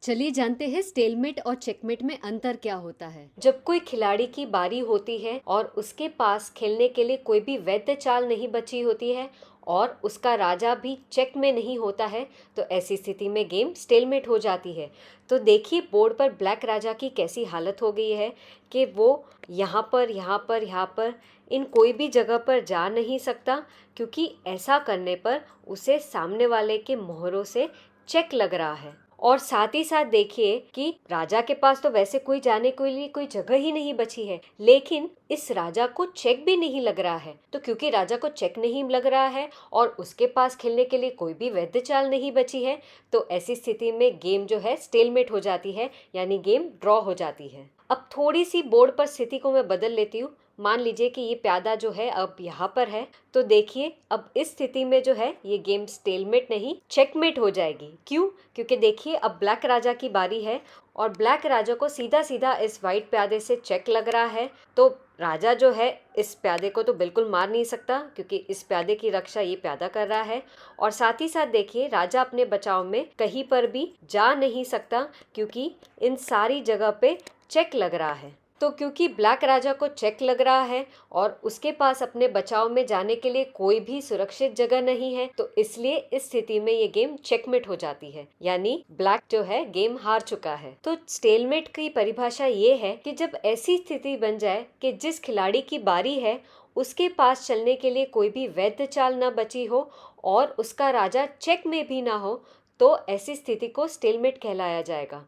चलिए जानते हैं स्टेलमेट और चेकमेट में अंतर क्या होता है। जब कोई खिलाड़ी की बारी होती है और उसके पास खेलने के लिए कोई भी वैध चाल नहीं बची होती है और उसका राजा भी चेक में नहीं होता है, तो ऐसी स्थिति में गेम स्टेलमेट हो जाती है। तो देखिए बोर्ड पर ब्लैक राजा की कैसी हालत हो गई है कि वो यहाँ पर इन कोई भी जगह पर जा नहीं सकता, क्योंकि ऐसा करने पर उसे सामने वाले के मोहरों से चेक लग रहा है। और साथ ही साथ देखिए कि राजा के पास तो वैसे कोई जाने के लिए कोई जगह ही नहीं बची है, लेकिन इस राजा को चेक भी नहीं लग रहा है। तो क्योंकि राजा को चेक नहीं लग रहा है और उसके पास खेलने के लिए कोई भी वैध चाल नहीं बची है, तो ऐसी स्थिति में गेम जो है स्टेलमेट हो जाती है, यानी गेम ड्रॉ हो जाती है। अब थोड़ी सी बोर्ड पर स्थिति को मैं बदल लेती हूँ। मान लीजिए कि ये प्यादा जो है अब यहाँ पर है, तो देखिए अब इस स्थिति में जो है ये गेम स्टेलमेट नहीं चेकमेट हो जाएगी। क्यों? क्योंकि देखिए अब ब्लैक राजा की बारी है और ब्लैक राजा को सीधा सीधा इस वाइट प्यादे से चेक लग रहा है। तो राजा जो है इस प्यादे को तो बिल्कुल मार नहीं सकता, क्योंकि इस प्यादे की रक्षा ये प्यादा कर रहा है। और साथ ही साथ देखिए राजा अपने बचाव में कहीं पर भी जा नहीं सकता, क्योंकि इन सारी जगह पे चेक लग रहा है। तो क्योंकि ब्लैक राजा को चेक लग रहा है और उसके पास अपने बचाव में जाने के लिए कोई भी सुरक्षित जगह नहीं है, तो इसलिए इस स्थिति में ये गेम चेकमेट हो जाती है, यानी ब्लैक जो है गेम हार चुका है। तो स्टेलमेट की परिभाषा ये है कि जब ऐसी स्थिति बन जाए कि जिस खिलाड़ी की बारी है उसके पास चलने के लिए कोई भी वैध चाल न बची हो और उसका राजा चेक में भी ना हो, तो ऐसी स्थिति को स्टेलमेट कहलाया जाएगा।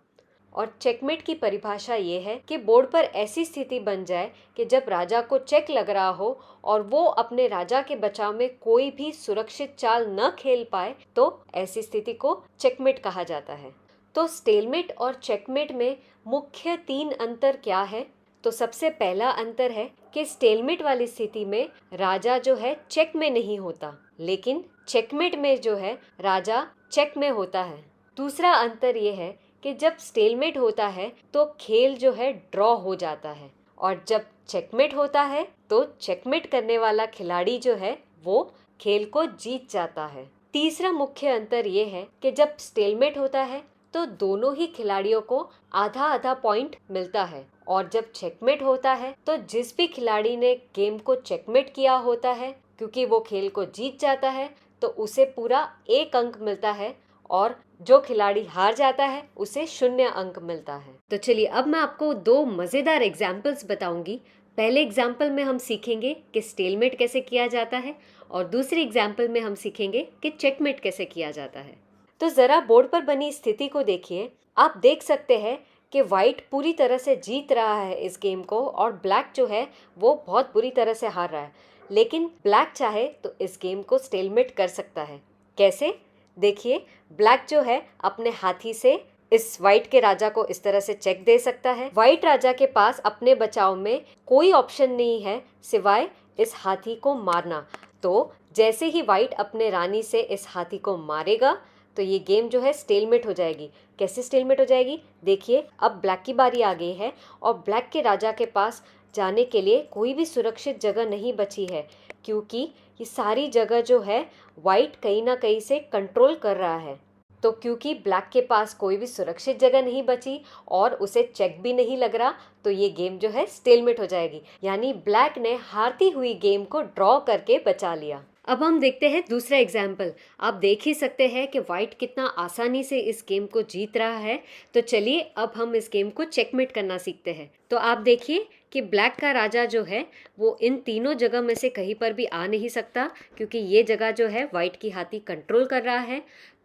और चेकमेट की परिभाषा ये है कि बोर्ड पर ऐसी स्थिति बन जाए कि जब राजा को चेक लग रहा हो और वो अपने राजा के बचाव में कोई भी सुरक्षित चाल न खेल पाए, तो ऐसी स्थिति को चेकमेट कहा जाता है। तो स्टेलमेट और चेकमेट में मुख्य 3 अंतर क्या है? तो सबसे पहला अंतर है कि स्टेलमेट वाली स्थिति में राजा जो है चेक में नहीं होता, लेकिन चेकमेट में जो है राजा चेक में होता है। दूसरा अंतर ये है कि जब स्टेलमेट होता है तो खेल जो है ड्रॉ हो जाता है, और जब चेकमेट होता है तो चेकमेट करने वाला खिलाड़ी जो है वो खेल को जीत जाता है। तीसरा मुख्य अंतर ये है कि जब स्टेलमेट होता है तो दोनों ही खिलाड़ियों को आधा आधा पॉइंट मिलता है, और जब चेकमेट होता है तो जिस भी खिलाड़ी ने गेम को चेकमेट किया होता है, क्योंकि वो खेल को जीत जाता है, तो उसे पूरा 1 अंक मिलता है, और जो खिलाड़ी हार जाता है उसे 0 अंक मिलता है। तो चलिए अब मैं आपको 2 मजेदार एग्जाम्पल्स बताऊंगी। पहले एग्जाम्पल में हम सीखेंगे कि स्टेलमेट कैसे किया जाता है, और दूसरे एग्जाम्पल में हम सीखेंगे कि चेकमेट कैसे किया जाता है। तो जरा बोर्ड पर बनी स्थिति को देखिए। आप देख सकते हैं कि व्हाइट पूरी तरह से जीत रहा है इस गेम को, और ब्लैक जो है वो बहुत बुरी तरह से हार रहा है। लेकिन ब्लैक चाहे तो इस गेम को स्टेलमेट कर सकता है। कैसे? देखिए ब्लैक जो है अपने हाथी से इस व्हाइट के राजा को इस तरह से चेक दे सकता है। व्हाइट राजा के पास अपने बचाव में कोई ऑप्शन नहीं है सिवाय इस हाथी को मारना। तो जैसे ही व्हाइट अपने रानी से इस हाथी को मारेगा तो ये गेम जो है स्टेलमेट हो जाएगी। कैसे स्टेलमेट हो जाएगी? देखिए अब ब्लैक की बारी आ गई है और ब्लैक के राजा के पास जाने के लिए कोई भी सुरक्षित जगह नहीं बची है, क्योंकि ये सारी जगह जो है वाइट कहीं ना कहीं से कंट्रोल कर रहा है। तो क्योंकि ब्लैक के पास कोई भी सुरक्षित जगह नहीं बची और उसे चेक भी नहीं लग रहा, तो ये गेम जो है स्टेलमेट हो जाएगी, यानी ब्लैक ने हारती हुई गेम को ड्रॉ करके बचा लिया। अब हम देखते हैं दूसरा एग्जाम्पल। आप देख ही सकते हैं कि व्हाइट कितना आसानी से इस गेम को जीत रहा है। तो चलिए अब हम इस गेम को चेकमेट करना सीखते हैं। तो आप देखिए कि ब्लैक का राजा जो है वो इन तीनों जगह में से कहीं पर भी आ नहीं सकता, क्योंकि ये जगह जो है व्हाइट की हाथी कंट्रोल कर रहा है।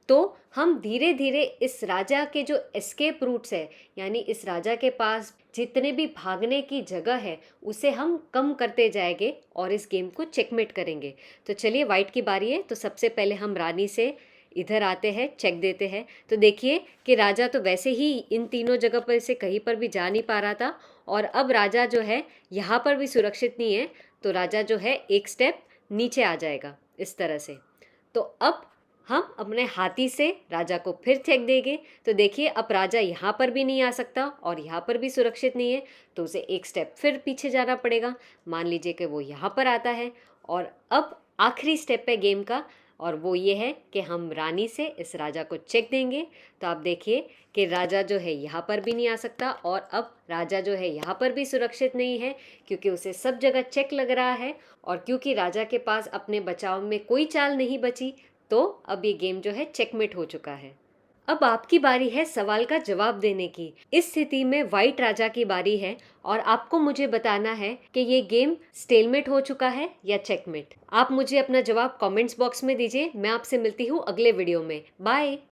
तो हम धीरे धीरे इस राजा के जो एस्केप रूट्स है, यानी इस राजा के पास जितने भी भागने की जगह है, उसे हम कम करते जाएंगे और इस गेम को चेकमेट करेंगे। तो चलिए व्हाइट की बारी है। तो सबसे पहले हम रानी से इधर आते हैं, चेक देते हैं। तो देखिए कि राजा तो वैसे ही इन तीनों जगह पर से कहीं पर भी जा नहीं पा रहा था, और अब राजा जो है यहाँ पर भी सुरक्षित नहीं है, तो राजा जो है एक स्टेप नीचे आ जाएगा इस तरह से। तो अब हम अपने हाथी से राजा को फिर चेक देंगे। तो देखिए अब राजा यहाँ पर भी नहीं आ सकता और यहाँ पर भी सुरक्षित नहीं है, तो उसे एक स्टेप फिर पीछे जाना पड़ेगा। मान लीजिए कि वो यहाँ पर आता है, और अब आखिरी स्टेप है गेम का। और वो ये है कि हम रानी से इस राजा को चेक देंगे। तो आप देखिए कि राजा जो है यहाँ पर भी नहीं आ सकता और अब राजा जो है यहाँ पर भी सुरक्षित नहीं है, क्योंकि उसे सब जगह चेक लग रहा है। और क्योंकि राजा के पास अपने बचाव में कोई चाल नहीं बची, तो अब ये गेम जो है चेकमेट हो चुका है। अब आपकी बारी है सवाल का जवाब देने की। इस स्थिति में व्हाइट राजा की बारी है और आपको मुझे बताना है कि ये गेम स्टेलमेट हो चुका है या चेकमेट। आप मुझे अपना जवाब कमेंट्स बॉक्स में दीजिए। मैं आपसे मिलती हूँ अगले वीडियो में। बाय।